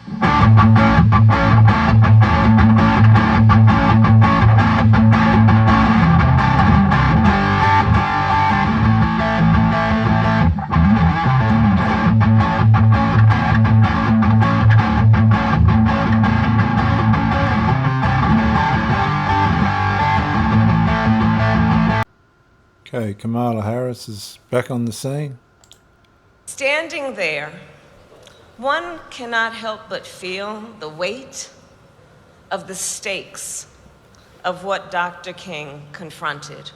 Okay, Kamala Harris is back on the scene. Standing there, one cannot help but feel the weight of the stakes of what Dr. King confronted.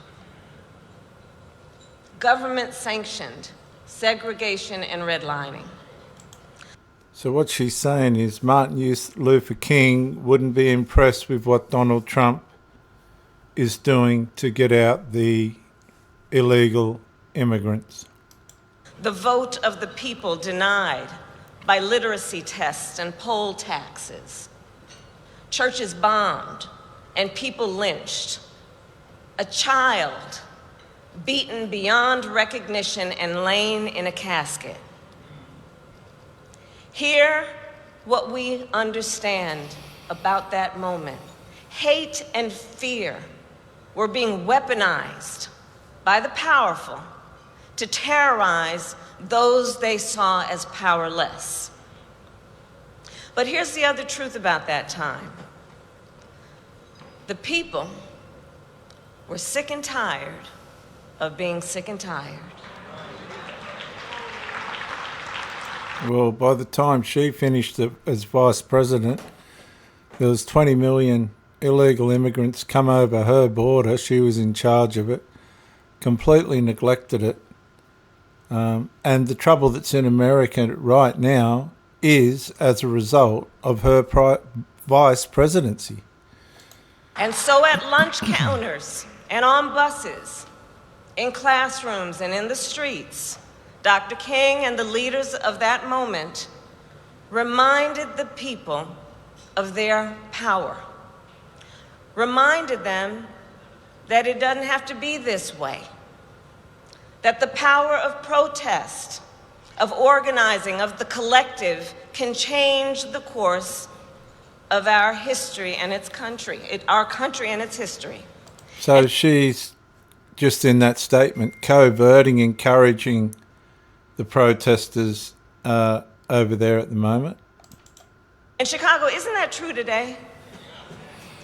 Government-sanctioned segregation and redlining. So what she's saying is Martin Luther King wouldn't be impressed with what Donald Trump is doing to get out the illegal immigrants. The vote of the people denied by literacy tests and poll taxes. Churches bombed and people lynched. A child beaten beyond recognition and laying in a casket. Hear what we understand about that moment. Hate and fear were being weaponized by the powerful to terrorize those they saw as powerless. But here's the other truth about that time. The people were sick and tired of being sick and tired. Well, by the time she finished as vice president, there was 20 million illegal immigrants come over her border. She was in charge of it, completely neglected it. And the trouble that's in America right now is as a result of her vice presidency. And so at lunch counters and on buses, in classrooms and in the streets, Dr. King and the leaders of that moment reminded the people of their power, reminded them that it doesn't have to be this way, that the power of protest, of organizing, of the collective can change the course of our history and its country, our country and its history. So she's just in that statement coverting, encouraging the protesters over there at the moment. In Chicago, isn't that true today?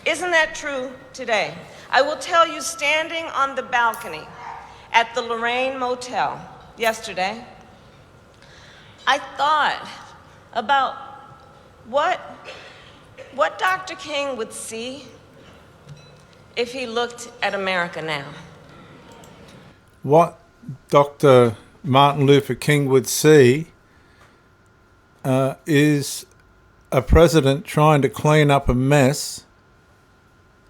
Isn't that true today? I will tell you, standing on the balcony at the Lorraine Motel yesterday, I thought about what Dr. King would see if he looked at America now. What Dr. Martin Luther King would see is a president trying to clean up a mess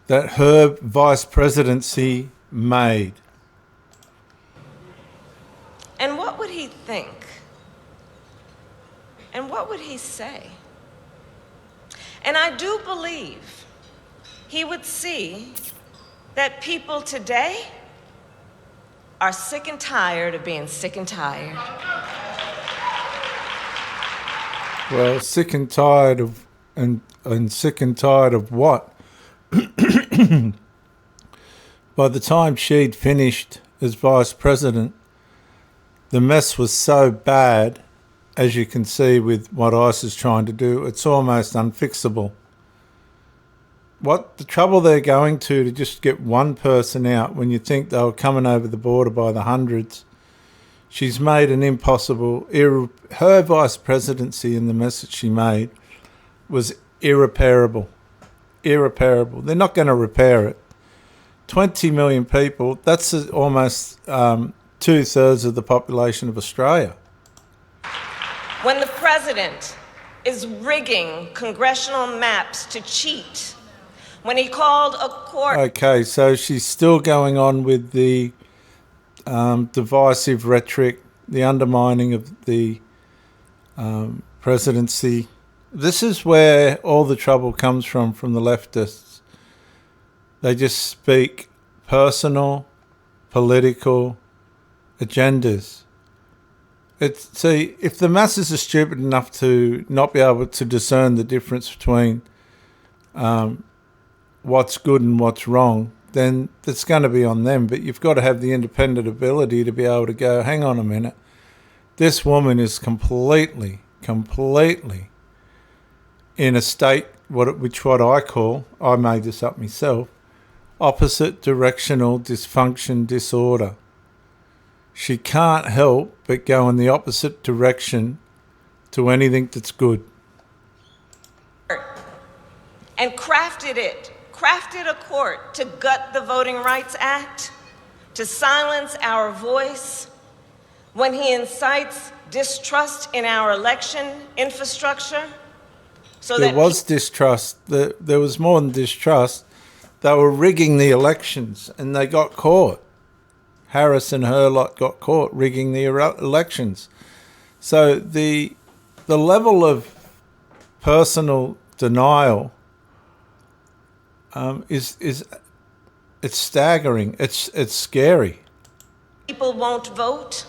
that her vice presidency made. And what would he think? And what would he say? And I do believe he would see that people today are sick and tired of being sick and tired. Well, sick and tired of, and sick and tired of what? By the time she'd finished as vice president, the mess was so bad, as you can see with what ICE is trying to do, it's almost unfixable. What the trouble they're going to just get one person out when you think they were coming over the border by the hundreds. She's made an impossible, her vice presidency and the mess that she made was irreparable. Irreparable. They're not going to repair it. 20 million people, that's almost 2/3 of the population of Australia. When the president is rigging congressional maps to cheat, when he called a court... Okay, so she's still going on with the divisive rhetoric, the undermining of the presidency. This is where all the trouble comes from the leftists. They just speak personal, political agendas. See, if the masses are stupid enough to not be able to discern the difference between what's good and what's wrong, then it's going to be on them. But you've got to have the independent ability to be able to go, hang on a minute, this woman is completely in a state, what I call, I made this up myself, opposite directional dysfunction disorder. She can't help but go in the opposite direction to anything that's good. And crafted a court to gut the Voting Rights Act, to silence our voice when he incites distrust in our election infrastructure. So there was distrust. There was more than distrust. They were rigging the elections and they got caught. Harris and her lot got caught rigging the elections. So the level of personal denial is it's staggering. It's scary. People won't vote.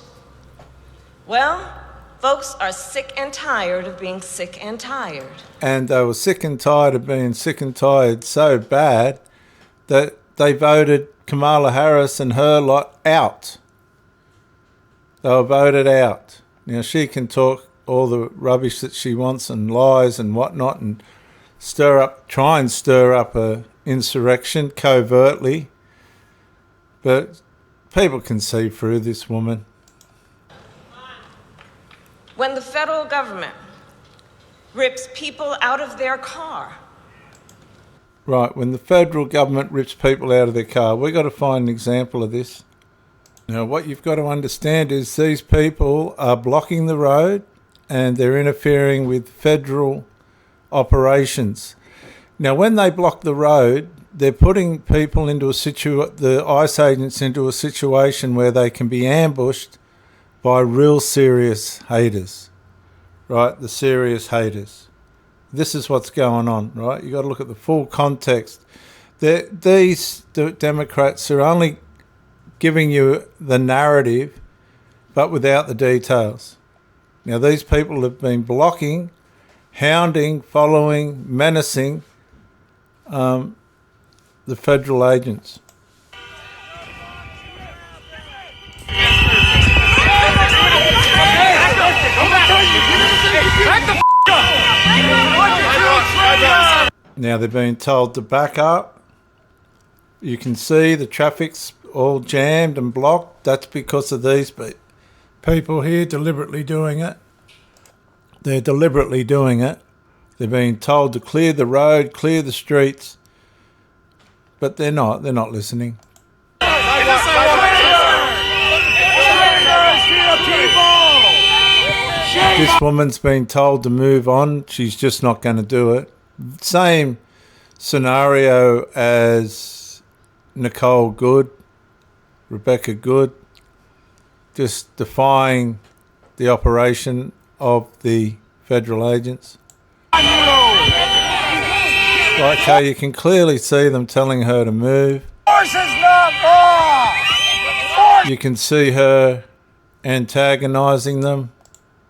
Well, folks are sick and tired of being sick and tired. And they were sick and tired of being sick and tired so bad that they voted Kamala Harris and her lot out. They were voted out. Now, she can talk all the rubbish that she wants and lies and whatnot and try and stir up a insurrection covertly. But people can see through this woman. When the federal government rips people out of their car. Right, when the federal government rips people out of their car, we've got to find an example of this. Now, what you've got to understand is these people are blocking the road and they're interfering with federal operations. Now, when they block the road, they're putting people into the ICE agents into a situation where they can be ambushed by real serious haters, right? The serious haters. This is what's going on, right? You've got to look at the full context. These Democrats are only giving you the narrative, but without the details. Now, these people have been blocking, hounding, following, menacing the federal agents. Now they're being told to back up. You can see the traffic's all jammed and blocked. That's because of these people here deliberately doing it. They're deliberately doing it. They're being told to clear the road, clear the streets. But they're not. They're not listening. This woman's been told to move on. She's just not going to do it. Same scenario as Nicole Good, Rebecca Good, just defying the operation of the federal agents. Like how you can clearly see them telling her to move. Force is not law! Force You can see her antagonizing them.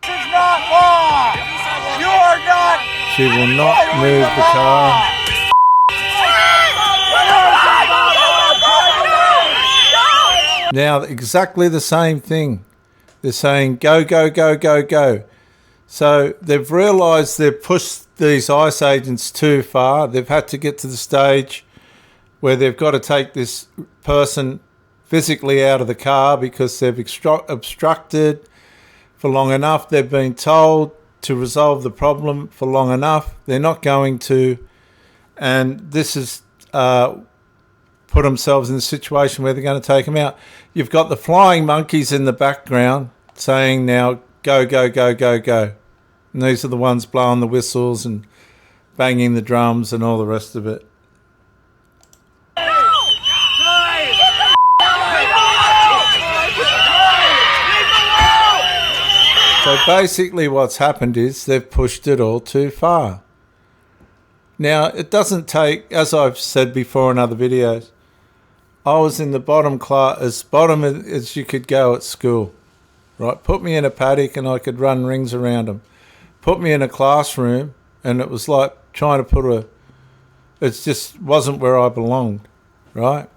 is not law! You are not... She will not move the car. Now, exactly the same thing. They're saying, go, go, go, go, go. So they've realised they've pushed these ICE agents too far. They've had to get to the stage where they've got to take this person physically out of the car because they've obstructed for long enough. They've been told to resolve the problem for long enough. They're not going to. And this is put themselves in a situation where they're going to take them out. You've got the flying monkeys in the background saying now, go, go, go, go, go. And these are the ones blowing the whistles and banging the drums and all the rest of it. So basically what's happened is they've pushed it all too far. Now, it doesn't take, as I've said before in other videos, I was in the bottom class, as bottom as you could go at school. right? Put me in a paddock and I could run rings around them. Put me in a classroom and it was like trying to put it just wasn't where I belonged, right?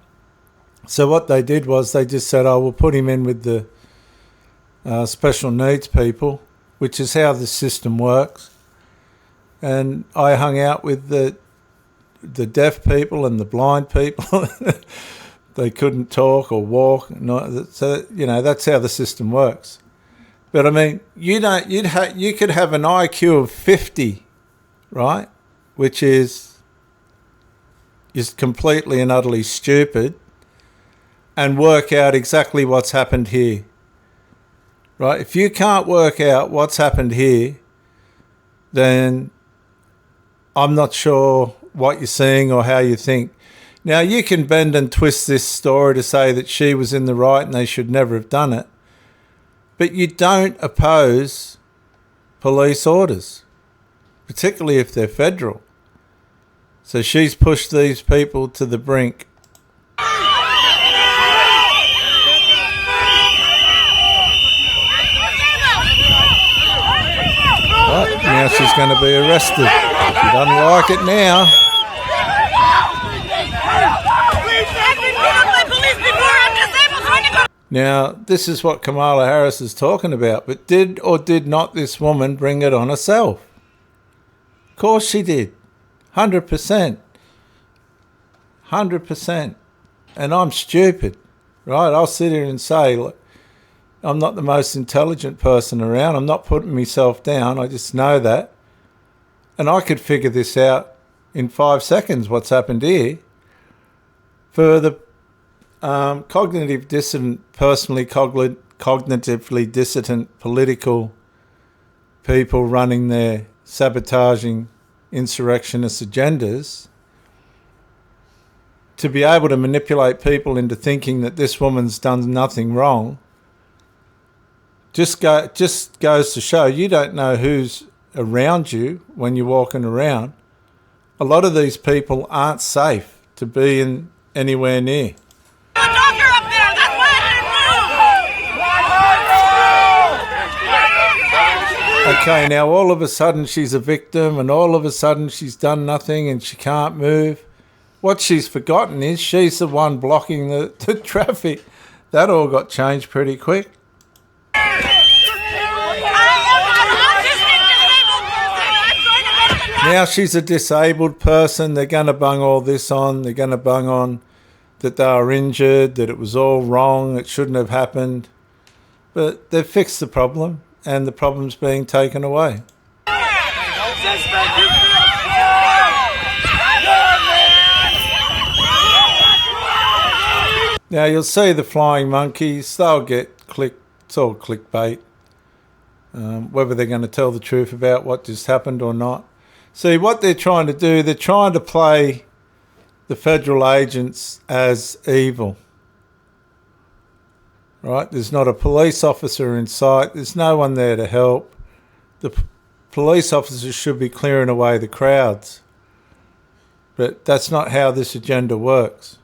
So what they did was they just said, oh, we'll put him in with the special needs people, which is how the system works. And I hung out with the deaf people and the blind people. They couldn't talk or walk. So, that's how the system works. But I mean, you could have an IQ of 50, right? Which is completely and utterly stupid, and work out exactly what's happened here. Right? If you can't work out what's happened here, then I'm not sure what you're seeing or how you think. Now, you can bend and twist this story to say that she was in the right and they should never have done it, but you don't oppose police orders, particularly if they're federal. So she's pushed these people to the brink. Right, now she's going to be arrested. She doesn't like it now. Now, this is what Kamala Harris is talking about, but did or did not this woman bring it on herself? Of course she did. 100%. 100%. And I'm stupid, right? I'll sit here and say, look, I'm not the most intelligent person around. I'm not putting myself down. I just know that. And I could figure this out in 5 seconds, what's happened here. For the cognitive dissident, personally cognitively dissident political people running their sabotaging insurrectionist agendas, to be able to manipulate people into thinking that this woman's done nothing wrong, just goes to show you don't know who's around you when you're walking around. A lot of these people aren't safe to be in anywhere near. Okay, now all of a sudden she's a victim and all of a sudden she's done nothing and she can't move. What she's forgotten is she's the one blocking the traffic. That all got changed pretty quick. Now she's a disabled person. They're going to bung all this on. They're going to bung on that they were injured, that it was all wrong, it shouldn't have happened. But they've fixed the problem and the problem's being taken away. Now you'll see the flying monkeys, they'll get clicked, it's all clickbait. Whether they're going to tell the truth about what just happened or not. See, what they're trying to do, they're trying to play the federal agents as evil. Right? There's not a police officer in sight. There's no one there to help. The police officers should be clearing away the crowds. But that's not how this agenda works.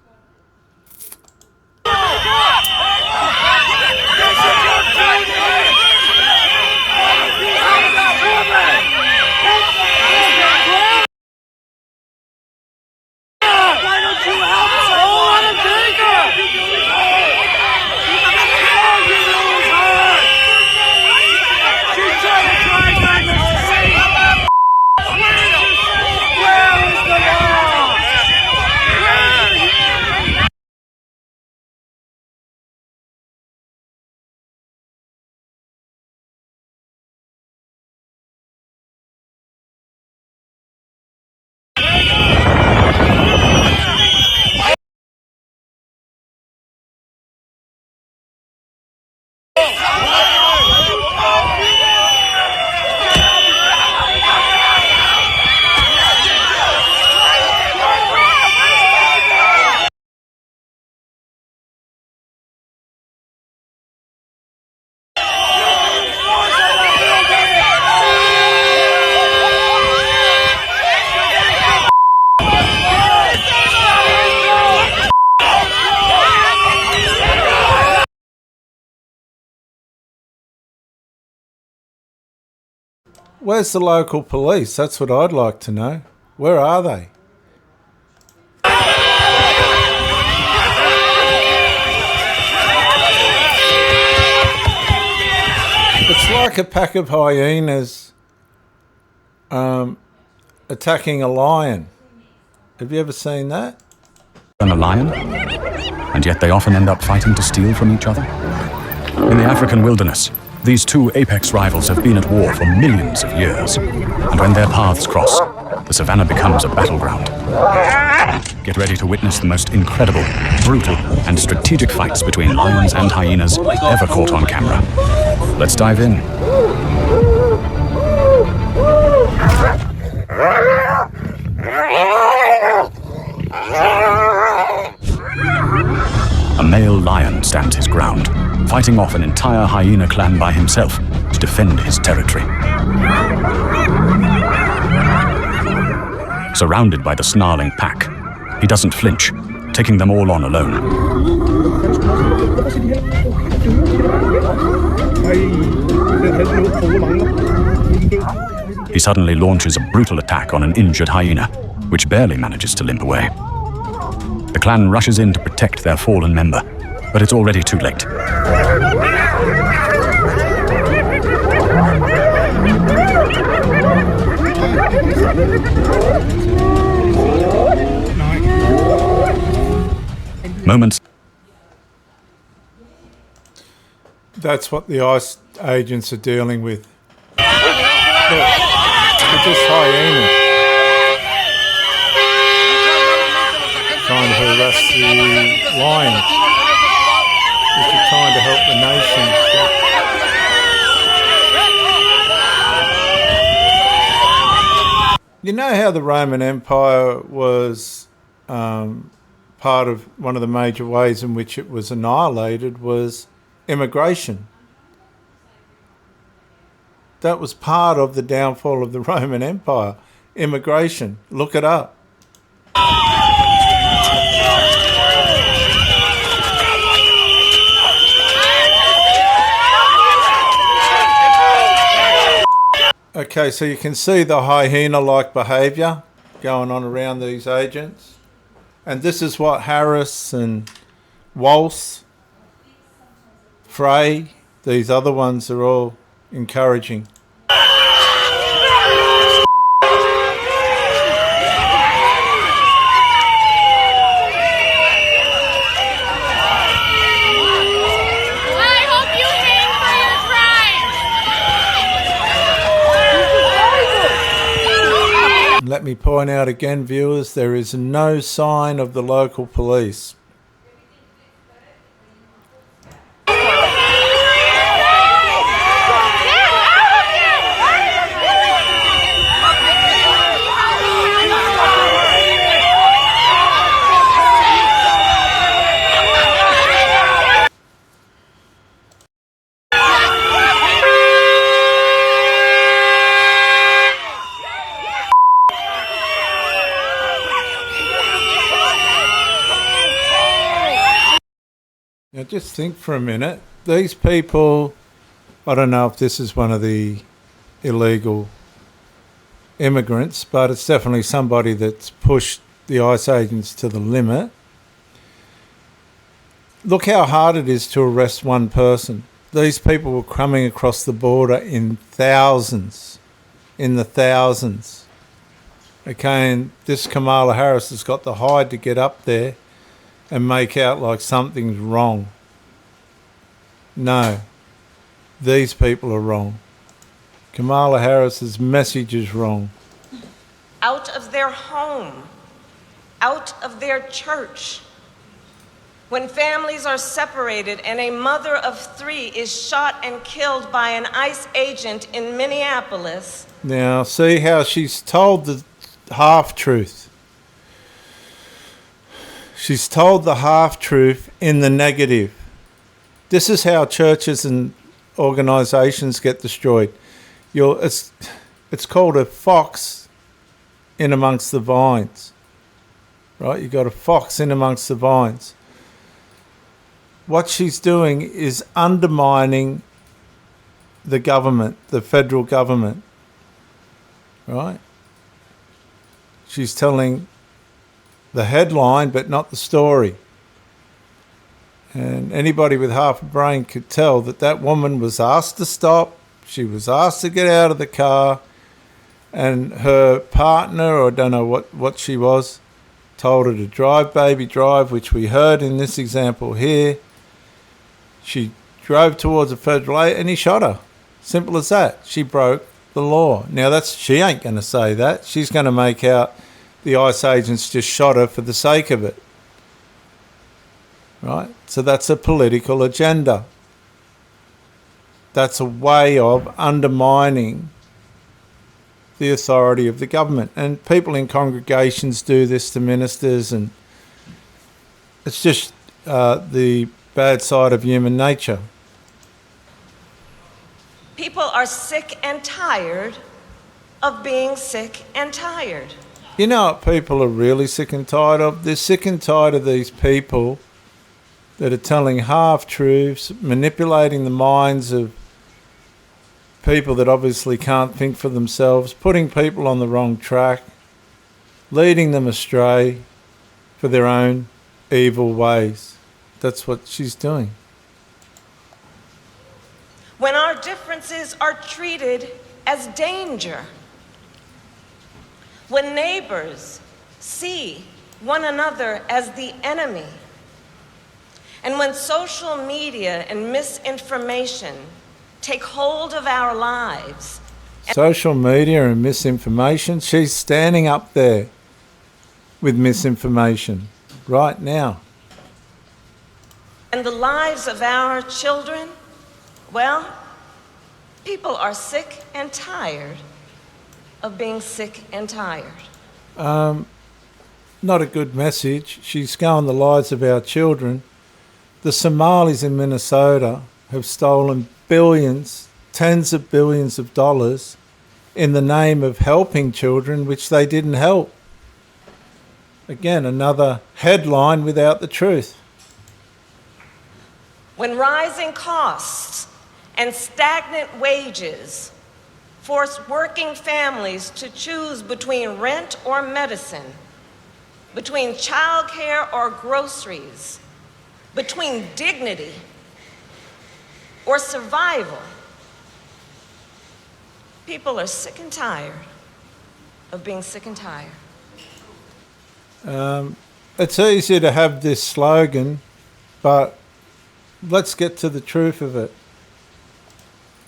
Where's the local police? That's what I'd like to know. Where are they? It's like a pack of hyenas attacking a lion. Have you ever seen that? And a lion, and yet they often end up fighting to steal from each other. In the African wilderness, these two apex rivals have been at war for millions of years, and when their paths cross, the savannah becomes a battleground. Get ready to witness the most incredible, brutal, and strategic fights between lions and hyenas ever caught on camera. Let's dive in. A male lion stands his ground, fighting off an entire hyena clan by himself to defend his territory. Surrounded by the snarling pack, he doesn't flinch, taking them all on alone. He suddenly launches a brutal attack on an injured hyena, which barely manages to limp away. The clan rushes in to protect their fallen member, but it's already too late. Moments. That's what the ICE agents are dealing with. Look, they're just hyenas trying to harass the lions, which are trying to help the nation. You know how the Roman Empire was part of one of the major ways in which it was annihilated was immigration. That was part of the downfall of the Roman Empire. Immigration. Look it up. Okay, so you can see the hyena-like behaviour going on around these agents. And this is what Harris and Walsh, Frey, these other ones are all encouraging. Let me point out again, viewers, there is no sign of the local police. Now just think for a minute, these people, I don't know if this is one of the illegal immigrants, but it's definitely somebody that's pushed the ICE agents to the limit. Look how hard it is to arrest one person. These people were coming across the border in thousands, in the thousands. Okay, and this Karmarla Harris has got the hide to get up there and make out like something's wrong. No, these people are wrong. Karmarla Harris's message is wrong. Out of their home, out of their church. When families are separated and a mother of 3 is shot and killed by an ICE agent in Minneapolis. Now, see how she's told the half-truth. She's told the half-truth in the negative. This is how churches and organisations get destroyed. It's called a fox in amongst the vines. Right? You got a fox in amongst the vines. What she's doing is undermining the government, the federal government. right? She's telling the headline but not the story. And anybody with half a brain could tell that that woman was asked to stop, she was asked to get out of the car, and her partner, or I don't know what she was, told her to drive, baby, drive, which we heard in this example here. She drove towards a federal agent and he shot her. Simple as that. She broke the law. Now she ain't going to say that. She's going to make out the ICE agents just shot her for the sake of it. Right? So that's a political agenda. That's a way of undermining the authority of the government. And people in congregations do this to ministers, and it's just the bad side of human nature. People are sick and tired of being sick and tired. You know what people are really sick and tired of? They're sick and tired of these people that are telling half-truths, manipulating the minds of people that obviously can't think for themselves, putting people on the wrong track, leading them astray for their own evil ways. That's what she's doing. When our differences are treated as danger, when neighbors see one another as the enemy, and when social media and misinformation take hold of our lives. Social media and misinformation, she's standing up there with misinformation right now. And the lives of our children, well, people are sick and tired of being sick and tired. Not a good message. She's going the lives of our children. The Somalis in Minnesota have stolen billions, tens of billions of dollars in the name of helping children, which they didn't help. Again, another headline without the truth. When rising costs and stagnant wages force working families to choose between rent or medicine, between childcare or groceries, between dignity or survival, people are sick and tired of being sick and tired. It's easy to have this slogan, but let's get to the truth of it.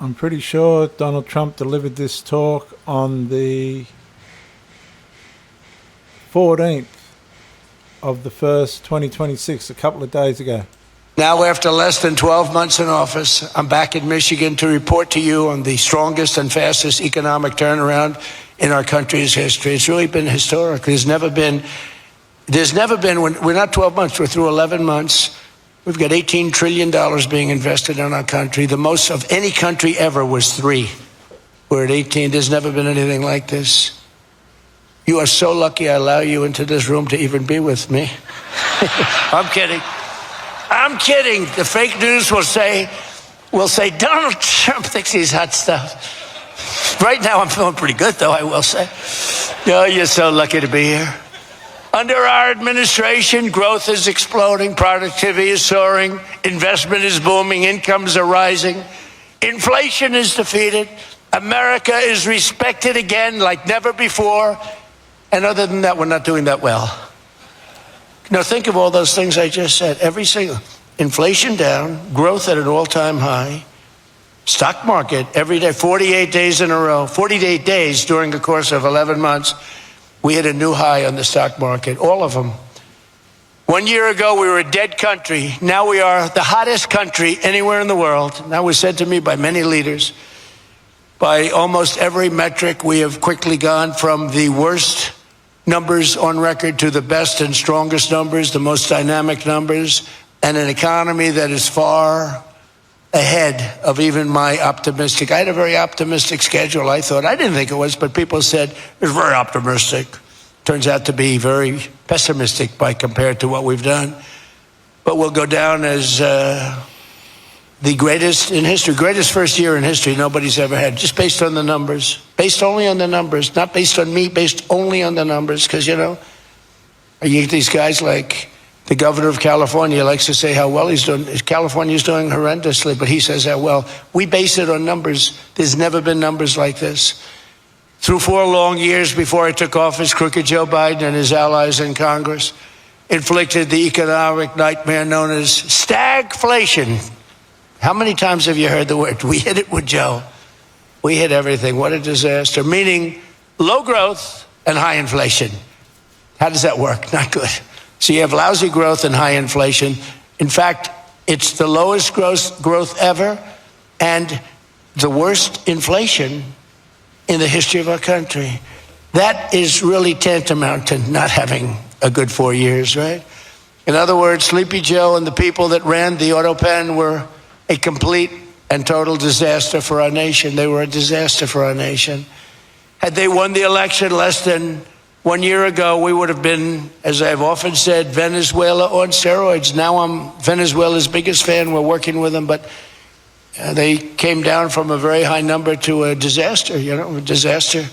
I'm pretty sure Donald Trump delivered this talk on the 14th of the 1st, 2026, a couple of days ago. Now, after less than 12 months in office, I'm back in Michigan to report to you on the strongest and fastest economic turnaround in our country's history. It's really been historic. There's never been, we're not 12 months, we're through 11 months. We've got $18 trillion being invested in our country. The most of any country ever was 3. We're at 18. There's never been anything like this. You are so lucky I allow you into this room to even be with me. I'm kidding. I'm kidding. The fake news will say Donald Trump thinks he's hot stuff. Right now I'm feeling pretty good, though, I will say. Oh, you're so lucky to be here. Under our administration, growth is exploding, productivity is soaring, investment is booming, incomes are rising, inflation is defeated, America is respected again like never before, and other than that, we're not doing that well. Now think of all those things I just said. Every single, inflation down, growth at an all-time high, stock market every day, 48 days in a row, 48 days during the course of 11 months, we hit a new high on the stock market, all of them. 1 year ago, we were a dead country. Now we are the hottest country anywhere in the world. That was said to me by many leaders. By almost every metric, we have quickly gone from the worst numbers on record to the best and strongest numbers, the most dynamic numbers, and an economy that is far ahead of even my optimistic. I had a very optimistic schedule, I thought. I didn't think it was, but people said it was very optimistic. Turns out to be very pessimistic by compared to what we've done. But we'll go down as the greatest in history, greatest first year in history nobody's ever had, just based on the numbers, based only on the numbers, not based on me, based only on the numbers. Because, you get these guys like the governor of California likes to say how well he's doing. California's doing horrendously, but he says how well. We base it on numbers. There's never been numbers like this. Through 4 long years before I took office, crooked Joe Biden and his allies in Congress inflicted the economic nightmare known as stagflation. How many times have you heard the word? We hit it with Joe. We hit everything. What a disaster. Meaning low growth and high inflation. How does that work? Not good. So you have lousy growth and high inflation. In fact, it's the lowest growth ever and the worst inflation in the history of our country. That is really tantamount to not having a good 4 years, right? In other words, Sleepy Joe and the people that ran the auto pen were a complete and total disaster for our nation. They were a disaster for our nation. Had they won the election less than 1 year ago, we would have been, as I've often said, Venezuela on steroids. Now I'm Venezuela's biggest fan. We're working with them, but they came down from a very high number to a disaster, a disaster.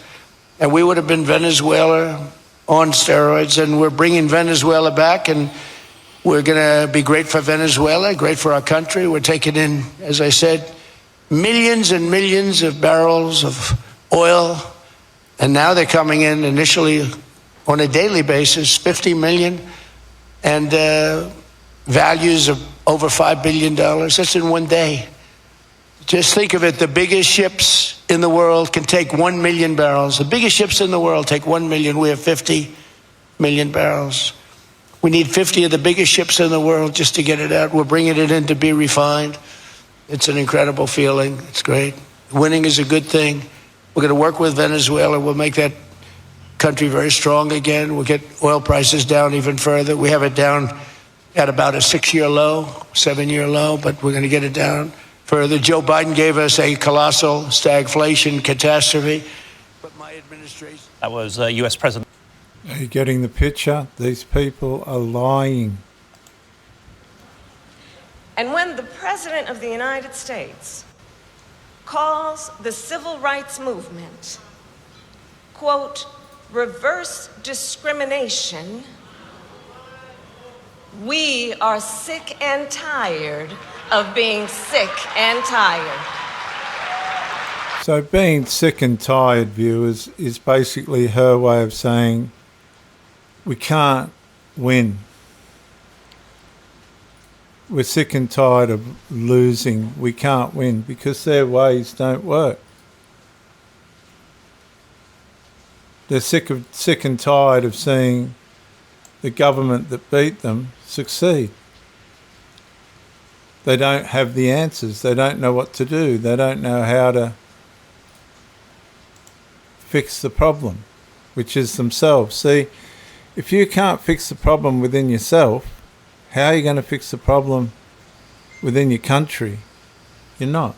And we would have been Venezuela on steroids, and we're bringing Venezuela back, and we're going to be great for Venezuela, great for our country. We're taking in, as I said, millions and millions of barrels of oil, and now they're coming in initially on a daily basis, 50 million, and values of over $5 billion. That's in one day. Just think of it, the biggest ships in the world can take 1 million barrels. The biggest ships in the world take 1 million. We have 50 million barrels. We need 50 of the biggest ships in the world just to get it out. We're bringing it in to be refined. It's an incredible feeling. It's great. Winning is a good thing. We're going to work with Venezuela. We'll make that country very strong again. We'll get oil prices down even further. We have it down at about a 6-year low, 7-year low, but we're going to get it down further. Joe Biden gave us a colossal stagflation catastrophe, but my administration... That was U.S. President... Are you getting the picture? These people are lying. And when the President of the United States calls the civil rights movement, quote, reverse discrimination, we are sick and tired of being sick and tired. So being sick and tired, viewers, is basically her way of saying we can't win. We're sick and tired of losing. We can't win because their ways don't work. They're sick and tired of seeing the government that beat them succeed. They don't have the answers. They don't know what to do. They don't know how to fix the problem, which is themselves. See, if you can't fix the problem within yourself, how are you going to fix the problem within your country? You're not.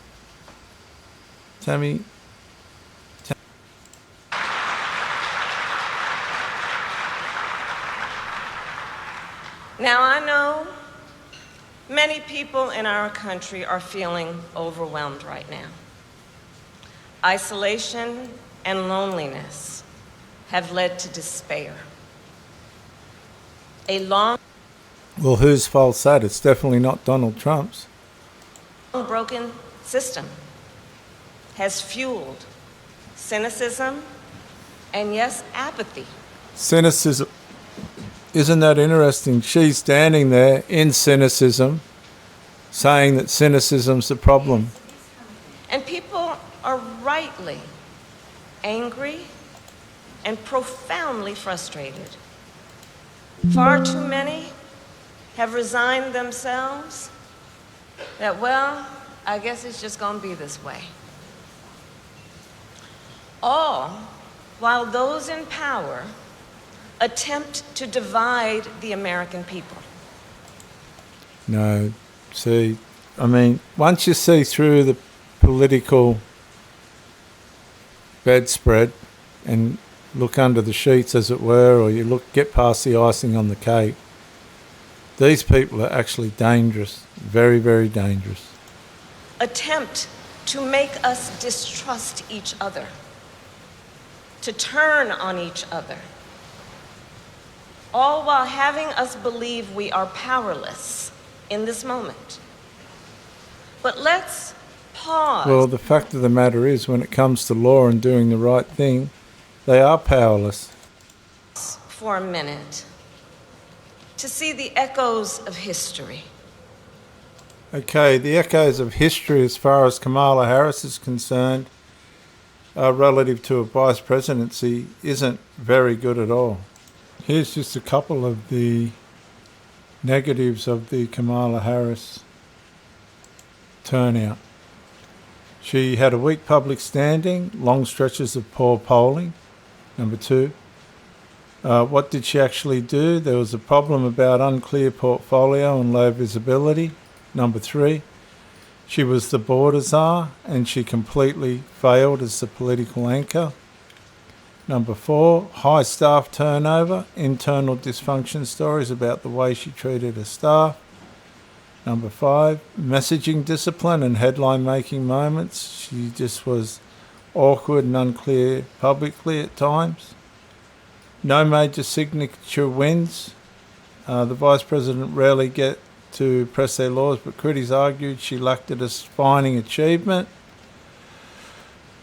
Tammy. Now, I know many people in our country are feeling overwhelmed right now. Isolation and loneliness have led to despair. Well, whose fault's that? It's definitely not Donald Trump's. Broken system has fueled cynicism and, yes, apathy. Cynicism. Isn't that interesting? She's standing there in cynicism, saying that cynicism's the problem. And people are rightly angry and profoundly frustrated. Far too many have resigned themselves that, well, I guess it's just going to be this way. All while those in power attempt to divide the American people. No, see, I mean, once you see through the political bedspread and look under the sheets, as it were, or you get past the icing on the cake, these people are actually dangerous, very, very dangerous. attempt to make us distrust each other, to turn on each other, all while having us believe we are powerless in this moment. But let's pause. Well, the fact of the matter is, when it comes to law and doing the right thing, they are powerless. For a minute, to see the echoes of history. Okay, the echoes of history as far as Kamala Harris is concerned, relative to a vice presidency, isn't very good at all. Here's just a couple of the negatives of the Kamala Harris turnout. She had a weak public standing, long stretches of poor polling. Number two, what did she actually do? There was a problem about unclear portfolio and low visibility. Number three, she was the border czar and she completely failed as the political anchor. Number four, high staff turnover, internal dysfunction stories about the way she treated her staff. Number five, messaging discipline and headline making moments. She just was awkward and unclear publicly at times. No major signature wins. The vice president rarely get to press their laws, but critics argued she lacked a defining achievement.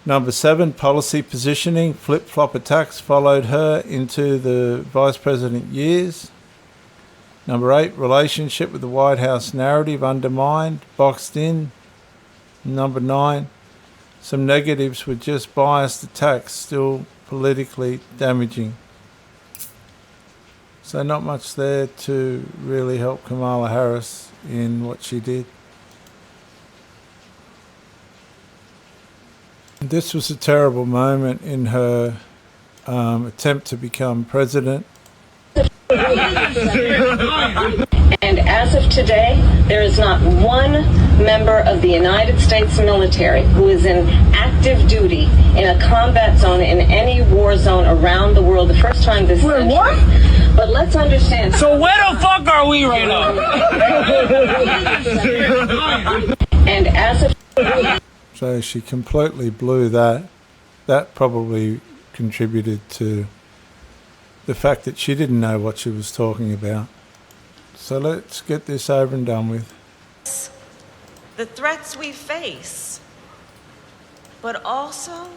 Number seven, policy positioning. Flip-flop attacks followed her into the vice president years. Number eight, relationship with the White House narrative undermined, boxed in. Number nine, some negatives were just biased attacks, still politically damaging. So not much there to really help Kamala Harris in what she did. This was a terrible moment in her attempt to become president. And as of today, there is not one member of the United States military who is in active duty in a combat zone in any war zone around the world. The first time this century. What? But let's understand. So where the fuck are we right now? And as of So she completely blew that. That probably contributed to the fact that she didn't know what she was talking about. So let's get this over and done with. the threats we face, but also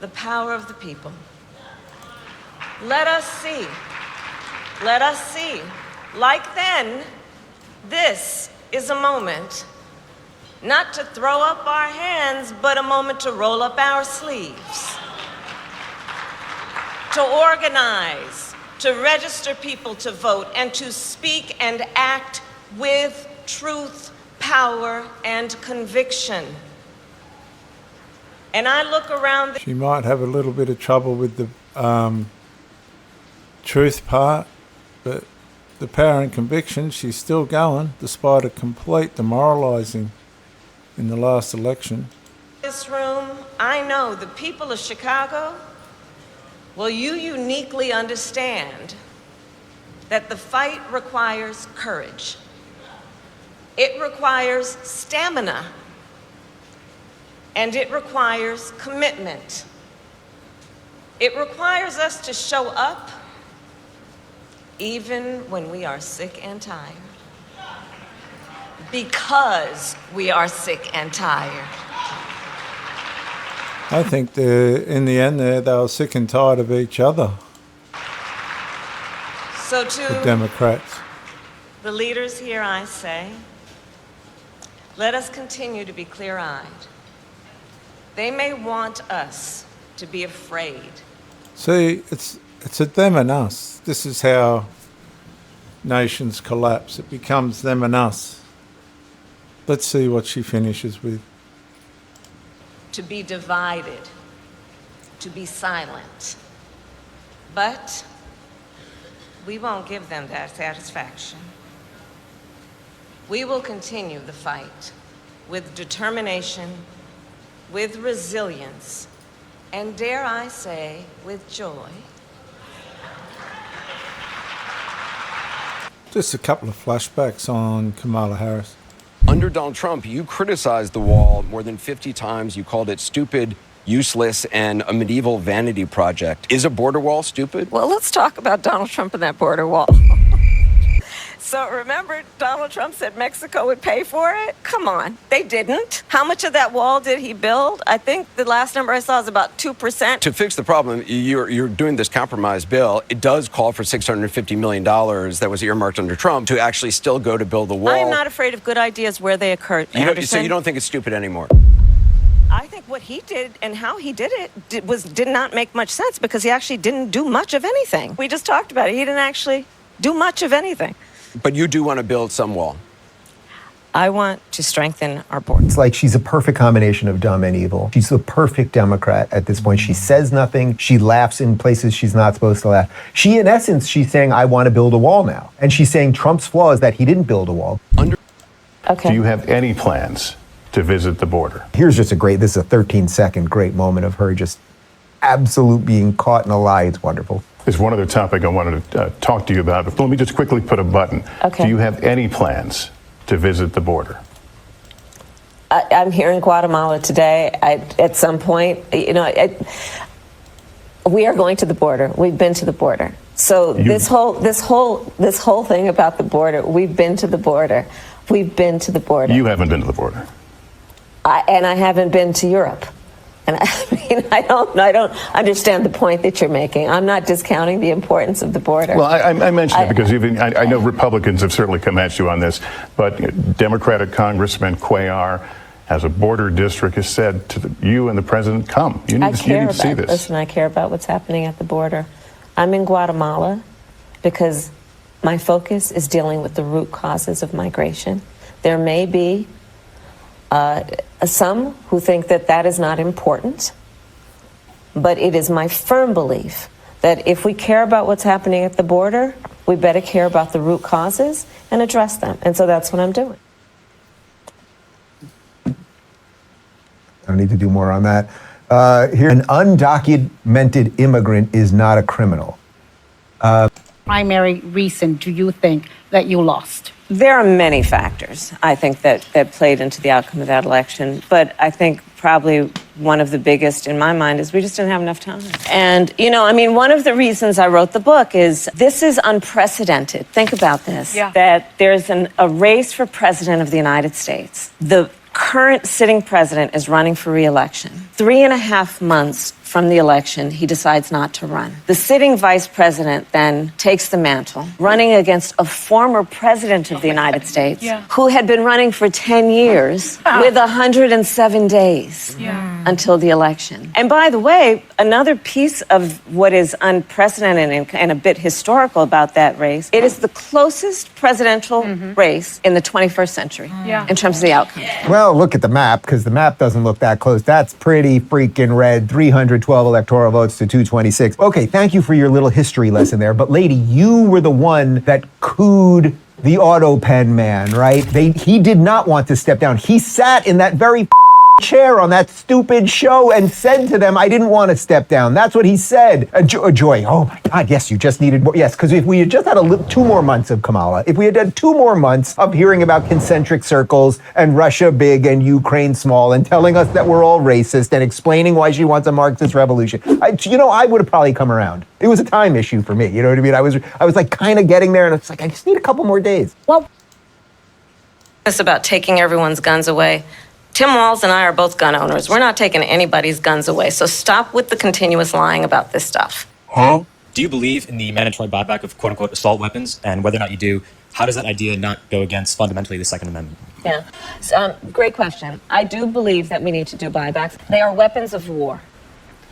the power of the people. Let us see. Let us see. Like then, this is a moment not to throw up our hands, but a moment to roll up our sleeves, to organize, to register people to vote, and to speak and act with truth, power, and conviction. And I look around. She might have a little bit of trouble with the truth part, but the power and conviction, she's still going, despite a complete demoralizing in the last election. This room, I know the people of Chicago, well, you uniquely understand that the fight requires courage. It requires stamina. And it requires commitment. It requires us to show up even when we are sick and tired. Because we are sick and tired. I think in the end they were sick and tired of each other, So the to Democrats. the leaders here, I say, let us continue to be clear-eyed. They may want us to be afraid. See, it's a them and us. This is how nations collapse. It becomes them and us. Let's see what she finishes with. To be divided, to be silent. But we won't give them that satisfaction. We will continue the fight with determination, with resilience, and dare I say, with joy. Just a couple of flashbacks on Kamala Harris. Under Donald Trump, you criticized the wall more than 50 times. You called it stupid, useless, and a medieval vanity project. Is a border wall stupid? Well, let's talk about Donald Trump and that border wall. So remember, Donald Trump said Mexico would pay for it? Come on, they didn't. How much of that wall did he build? I think the last number I saw is about 2%. To fix the problem, you're doing this compromise bill. It does call for $650 million that was earmarked under Trump to actually still go to build the wall. I am not afraid of good ideas where they occur, Anderson. So you don't think it's stupid anymore? I think what he did and how he did it did not make much sense because he actually didn't do much of anything. We just talked about it. He didn't actually do much of anything. But you do want to build some wall. I want to strengthen our border. It's like she's a perfect combination of dumb and evil. She's the perfect Democrat at this point. She says nothing. She laughs in places she's not supposed to laugh. She, in essence, she's saying, I want to build a wall now. And she's saying Trump's flaw is that he didn't build a wall. Okay. Do you have any plans to visit the border? Here's just this is a 13-second great moment of her just absolute being caught in a lie. It's wonderful. There's one other topic I wanted to talk to you about, but let me just quickly put a button. Okay. Do you have any plans to visit the border? I'm here in Guatemala today. At some point, we are going to the border. We've been to the border. So this whole thing about the border, we've been to the border. We've been to the border. You haven't been to the border. And I haven't been to Europe. And I don't understand the point that you're making. I'm not discounting the importance of the border. Well, I mentioned it because I know Republicans have certainly come at you on this, but Democratic Congressman Cuellar has a border district has said to you and the president, come. You need to see this. Listen, I care about what's happening at the border. I'm in Guatemala because my focus is dealing with the root causes of migration. There may be some who think that is not important, but it is my firm belief that if we care about what's happening at the border, we better care about the root causes and address them. And so that's what I'm doing. I don't need to do more on that. Here, an undocumented immigrant is not a criminal. Primary reason do you think that you lost? There are many factors, I think, that played into the outcome of that election. But I think probably one of the biggest in my mind is we just didn't have enough time. And, one of the reasons I wrote the book is this is unprecedented. Think about this. Yeah. That there's a race for president of the United States. The current sitting president is running for re-election. 3.5 months from the election, he decides not to run. The sitting vice president then takes the mantle, running against a former president of the United States who had been running for 10 years with 107 days until the election. And by the way, another piece of what is unprecedented and a bit historical about that race, it is the closest presidential race in the 21st century in terms of the outcome. Well, look at the map, because the map doesn't look that close. That's pretty freaking red. 312 electoral votes to 226. Okay, thank you for your little history lesson there. But lady, you were the one that cooed the auto pen man, right? He did not want to step down. He sat in that very chair on that stupid show and said to them, I didn't want to step down. That's what he said. Joy, oh my God, yes, you just needed more. Yes, because if we had just had 2 more months of Kamala, if we had done 2 more months of hearing about concentric circles and Russia big and Ukraine small and telling us that we're all racist and explaining why she wants a Marxist revolution, I would have probably come around. It was a time issue for me. You know what I mean? I was like kind of getting there, and it's like, I just need a couple more days. Well, it's about taking everyone's guns away. Tim Walz and I are both gun owners. We're not taking anybody's guns away. So stop with the continuous lying about this stuff. Huh? Do you believe in the mandatory buyback of quote-unquote assault weapons? And whether or not you do, how does that idea not go against fundamentally the Second Amendment? Yeah, great question. I do believe that we need to do buybacks. They are weapons of war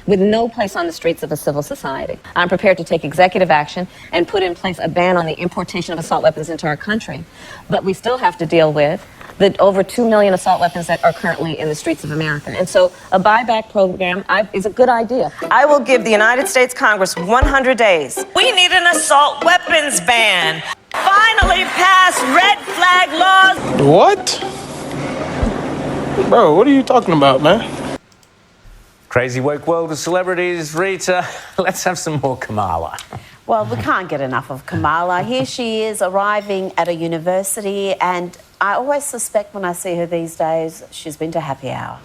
with no place on the streets of a civil society. I'm prepared to take executive action and put in place a ban on the importation of assault weapons into our country. But we still have to deal with the over 2 million assault weapons that are currently in the streets of America. And so a buyback program is a good idea. I will give the United States Congress 100 days. We need an assault weapons ban. Finally pass red flag laws. What? Bro, what are you talking about, man? Crazy woke world of celebrities. Rita, let's have some more Kamala. Well, we can't get enough of Kamala. Here she is arriving at a university, and I always suspect when I see her these days, she's been to happy hour.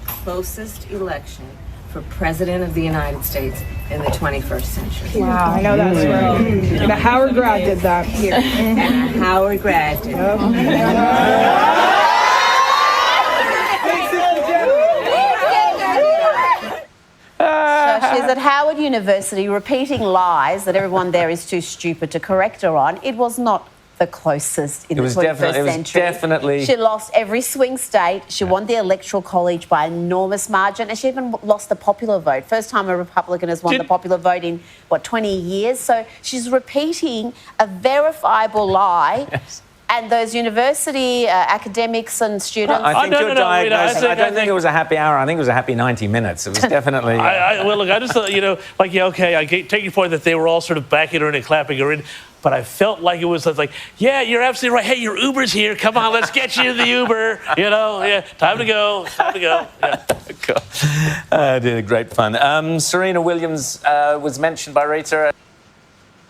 Closest election for President of the United States in the 21st century. Wow, I know that's right. And a Howard grad did that here. And a Howard grad did. So she's at Howard University repeating lies that everyone there is too stupid to correct her on. It was not the closest in the 21st century. Definitely. She lost every swing state. She won the Electoral College by an enormous margin, and she even lost the popular vote. First time a Republican has won the popular vote in, 20 years? So she's repeating a verifiable lie. Yes. And those university academics and students... I think you're diagnosing... I don't think it was a happy hour. I think it was a happy 90 minutes. It was definitely... Well, look, I just thought, okay, I take your point that they were all sort of backing her in and clapping her in, but I felt like it was like, yeah, you're absolutely right. Hey, your Uber's here. Come on, let's get you in the Uber. Time to go. Yeah. Cool. Great fun. Serena Williams was mentioned by Rita.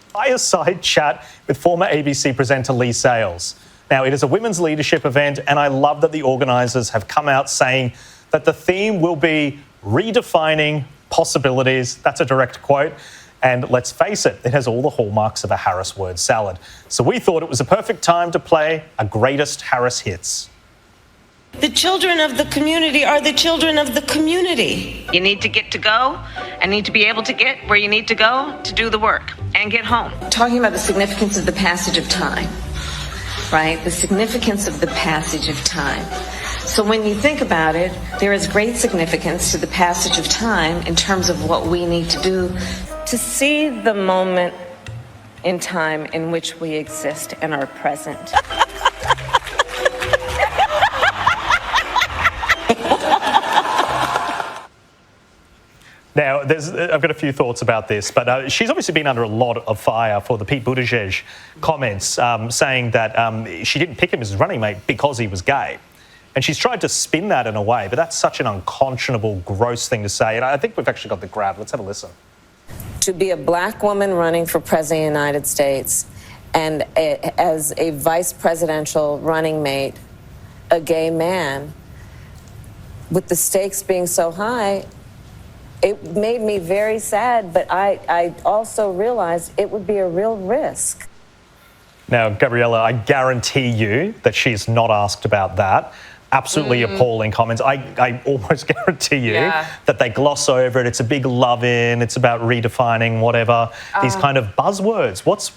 Fireside chat with former ABC presenter Lee Sales. Now, it is a women's leadership event, and I love that the organisers have come out saying that the theme will be redefining possibilities. That's a direct quote. And let's face it, it has all the hallmarks of a Harris word salad. So we thought it was a perfect time to play a greatest Harris hits. The children of the community are the children of the community. You need to get to go and need to be able to get where you need to go to do the work and get home. Talking about the significance of the passage of time, right? The significance of the passage of time. So when you think about it, there is great significance to the passage of time in terms of what we need to do to see the moment in time in which we exist and are present. Now, I've got a few thoughts about this, but she's obviously been under a lot of fire for the Pete Buttigieg comments, saying that she didn't pick him as his running mate because he was gay. And she's tried to spin that in a way, but that's such an unconscionable, gross thing to say. And I think we've actually got the grab. Let's have a listen. To be a black woman running for president of the United States and as a vice presidential running mate, a gay man, with the stakes being so high, it made me very sad, but I also realized it would be a real risk. Now, Gabriella, I guarantee you that she's not asked about that. Absolutely appalling comments. I almost guarantee you that they gloss over it. It's a big love-in. It's about redefining whatever. These kind of buzzwords. What's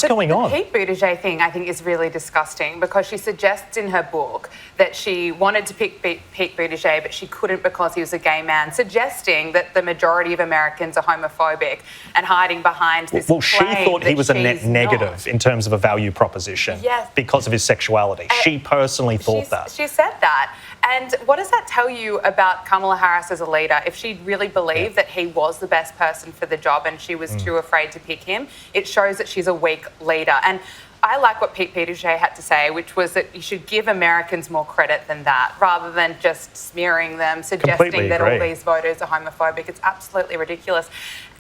going on? The Pete Buttigieg thing, I think, is really disgusting because she suggests in her book that she wanted to pick Pete Buttigieg, but she couldn't because he was a gay man, suggesting that the majority of Americans are homophobic and hiding behind this Well, she thought he was a net negative in terms of a value proposition because of his sexuality. She personally thought that. She said that. And what does that tell you about Kamala Harris as a leader? If she really believed that he was the best person for the job and she was too afraid to pick him, it shows that she's a weak leader. And I like what Pete Buttigieg had to say, which was that you should give Americans more credit than that, rather than just smearing them, suggesting that all these voters are homophobic. It's absolutely ridiculous.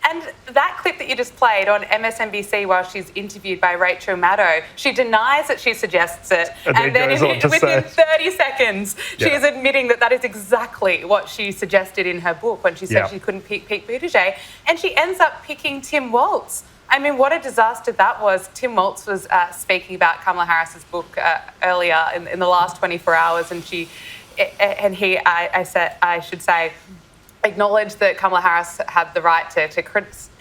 And that clip that you just played on MSNBC while she's interviewed by Rachel Maddow, she denies that she suggests it. And then within 30 seconds, she is admitting that that is exactly what she suggested in her book when she said she couldn't pick Pete Buttigieg. And she ends up picking Tim Walz. I mean, what a disaster that was. Tim Walz was speaking about Kamala Harris's book earlier in the last 24 hours, and I should say, acknowledged that Kamala Harris had the right to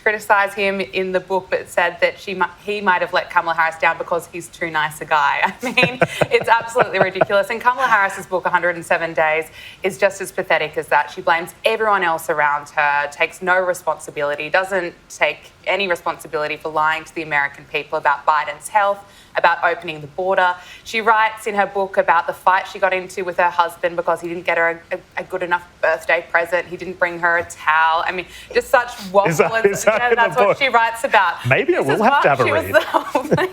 criticise him in the book, but said that he might have let Kamala Harris down because he's too nice a guy. I mean, it's absolutely ridiculous. And Kamala Harris's book, 107 Days, is just as pathetic as that. She blames everyone else around her, takes no responsibility, doesn't take any responsibility for lying to the American people about Biden's health, about opening the border. She writes in her book about the fight she got into with her husband because he didn't get her a good enough birthday present. He didn't bring her a towel. I mean, just such waffle. That's what she writes about. Maybe I will have to have a read.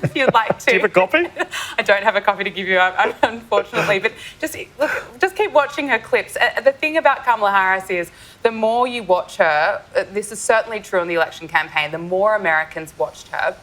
If you'd like to. Do you have a copy? I don't have a copy to give you, unfortunately. But just keep watching her clips. The thing about Kamala Harris is the more you watch her, this is certainly true in the election campaign, the more Americans watched her,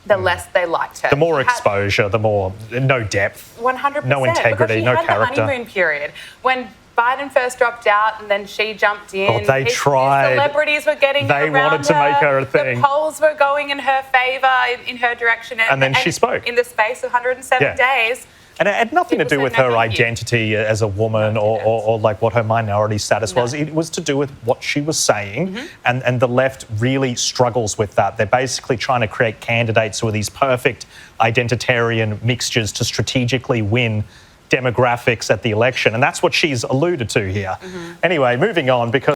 the less they liked her. The more exposure, the more no depth. 100%. No integrity, no because she had character. the honeymoon period. When Biden first dropped out and then she jumped in. Oh, they tried. His celebrities were getting They around wanted to make her a thing. The polls were going in her favour, in her direction. And then she spoke. In the space of 107 days. And it had nothing to do with her identity as a woman or like what her minority status was. It was to do with what she was saying. And the left really struggles with that. They're basically trying to create candidates who are these perfect identitarian mixtures to strategically win demographics at the election. And that's what she's alluded to here. Anyway, moving on because...